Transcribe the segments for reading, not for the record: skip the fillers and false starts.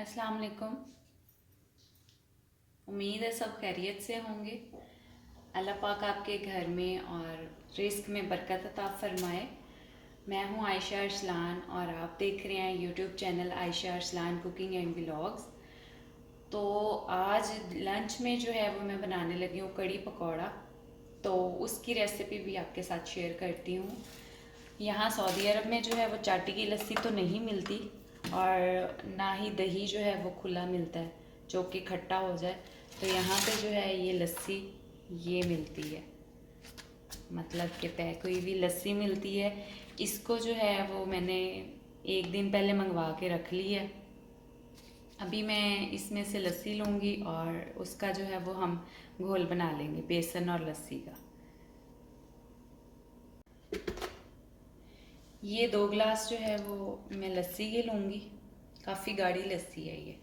अस्सलाम वालेकुम। उम्मीद है सब खैरियत से होंगे। अल्लाह पाक आपके घर में और रिस्क में बरकत अता फरमाए। मैं हूँ आयशा अरसलान और आप देख रहे हैं YouTube channel Ayesha Arsalan cooking and vlogs. तो आज लंच में जो है वो मैं बनाने लगी हूँ कड़ी पकौड़ा, तो उसकी रेसिपी भी आपके साथ शेयर करती हूँ। यहाँ सऊदी अरब में जो है वो चाटी की लस्सी तो नहीं मिलती और ना ही दही जो है वो खुला मिलता है जो कि खट्टा हो जाए। तो यहाँ पे जो है ये लस्सी ये मिलती है, मतलब कि पैक हुई हुई लस्सी मिलती है। इसको जो है वो मैंने एक दिन पहले मंगवा के रख ली है। अभी मैं इसमें से लस्सी लूँगी और उसका जो है वो हम घोल बना लेंगे बेसन और लस्सी का। ये 2 गिलास जो है वो मैं लस्सी के लूँगी, काफ़ी गाढ़ी लस्सी है ये।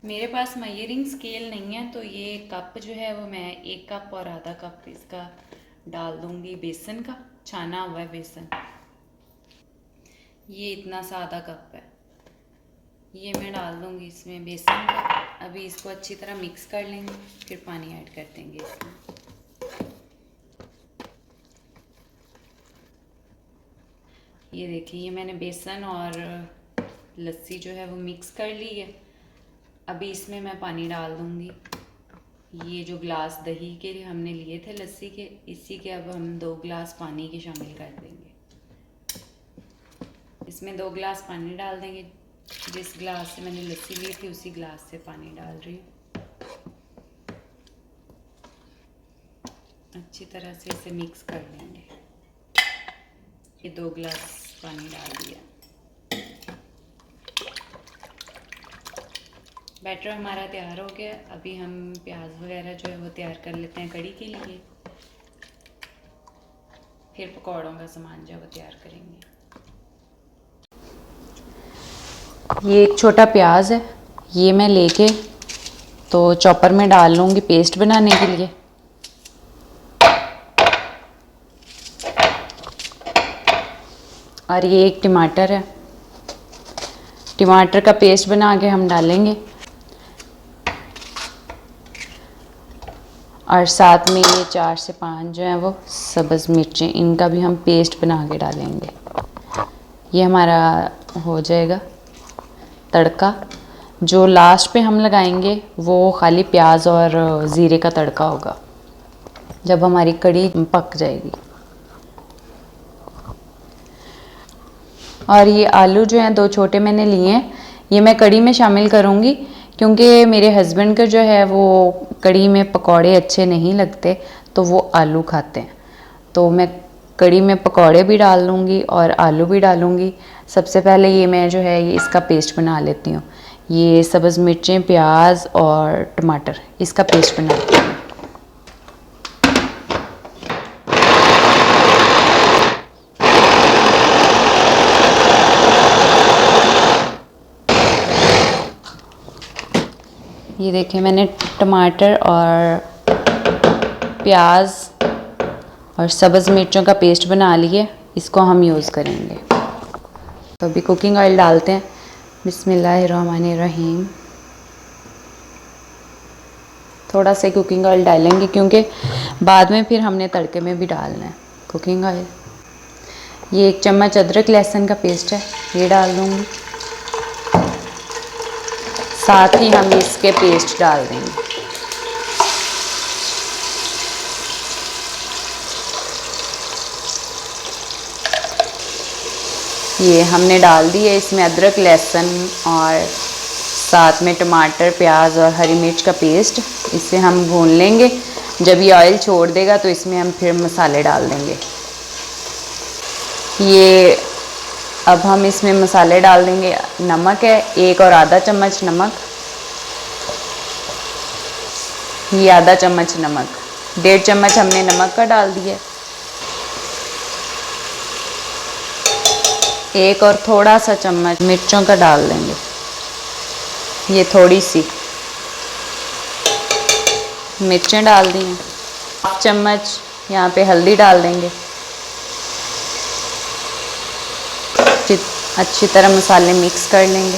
मेरे पास मेजरिंग स्केल नहीं है तो ये कप जो है वो मैं 1 कप और आधा कप इसका डाल दूँगी बेसन का, छाना हुआ है बेसन। ये इतना सा आधा कप है, ये मैं डाल दूँगी इसमें बेसन का। अभी इसको अच्छी तरह मिक्स कर लेंगे, फिर पानी ऐड कर देंगे इसमें। ये देखिए, ये मैंने बेसन और लस्सी जो है वो मिक्स कर ली है। अभी इसमें मैं पानी डाल दूँगी। ये जो गिलास दही के हमने लिए थे लस्सी के, इसी के अब हम 2 गिलास पानी के शामिल कर देंगे। इसमें 2 गिलास पानी डाल देंगे। जिस गिलास से मैंने लस्सी ली थी उसी गिलास से पानी डाल रही हूँ। अच्छी तरह से इसे मिक्स कर लेंगे। ये 2 गिलास पानी डाल दिया। बैटर हमारा तैयार हो गया। अभी हम प्याज वगैरह जो है वो तैयार कर लेते हैं कड़ी के लिए, फिर पकौड़ों का सामान जो है वो तैयार करेंगे। ये एक छोटा प्याज है, ये मैं लेके तो चॉपर में डाल लूँगी पेस्ट बनाने के लिए। और ये एक टमाटर है, टमाटर का पेस्ट बना के हम डालेंगे। और साथ में ये 4 से 5 जो है वो सब्ज़ मिर्चें, इनका भी हम पेस्ट बना के डालेंगे। ये हमारा हो जाएगा तड़का। जो लास्ट पे हम लगाएंगे वो खाली प्याज और ज़ीरे का तड़का होगा जब हमारी कड़ी पक जाएगी। और ये आलू जो हैं 2 छोटे मैंने लिए हैं, ये मैं कड़ी में शामिल करूँगी क्योंकि मेरे हस्बैंड को जो है वो कड़ी में पकौड़े अच्छे नहीं लगते, तो वो आलू खाते हैं। तो मैं कड़ी में पकौड़े भी डाल लूँगी और आलू भी डालूँगी। सबसे पहले ये मैं जो है ये इसका पेस्ट बना लेती हूँ। ये सब्ज़ मिर्चें, प्याज और टमाटर, इसका पेस्ट बनाती हूँ। ये देखिए, मैंने टमाटर और प्याज और सब्ज़ मिर्चों का पेस्ट बना लिया, इसको हम यूज़ करेंगे। तो अभी कुकिंग ऑयल डालते हैं। बिस्मिल्लाहिर्रहमानिर्रहीम। थोड़ा सा कुकिंग ऑयल डालेंगे क्योंकि बाद में फिर हमने तड़के में भी डालना है कुकिंग ऑयल। ये 1 चम्मच अदरक लहसुन का पेस्ट है, ये डाल दूँगी। साथ ही हम इसके पेस्ट डाल देंगे। ये हमने डाल दिए इसमें अदरक लहसुन और साथ में टमाटर, प्याज और हरी मिर्च का पेस्ट। इसे हम भून लेंगे। जब ये ऑयल छोड़ देगा तो इसमें हम फिर मसाले डाल देंगे। ये अब हम इसमें मसाले डाल देंगे। नमक है 1 और आधा चम्मच नमक, ये आधा चम्मच नमक, 1.5 चम्मच हमने नमक का डाल दिया। 1 और थोड़ा सा चम्मच मिर्चों का डाल देंगे, ये थोड़ी सी मिर्चें डाल दी हैं। 1 चम्मच यहाँ पे हल्दी डाल देंगे। अच्छी तरह मसाले मिक्स कर लेंगे।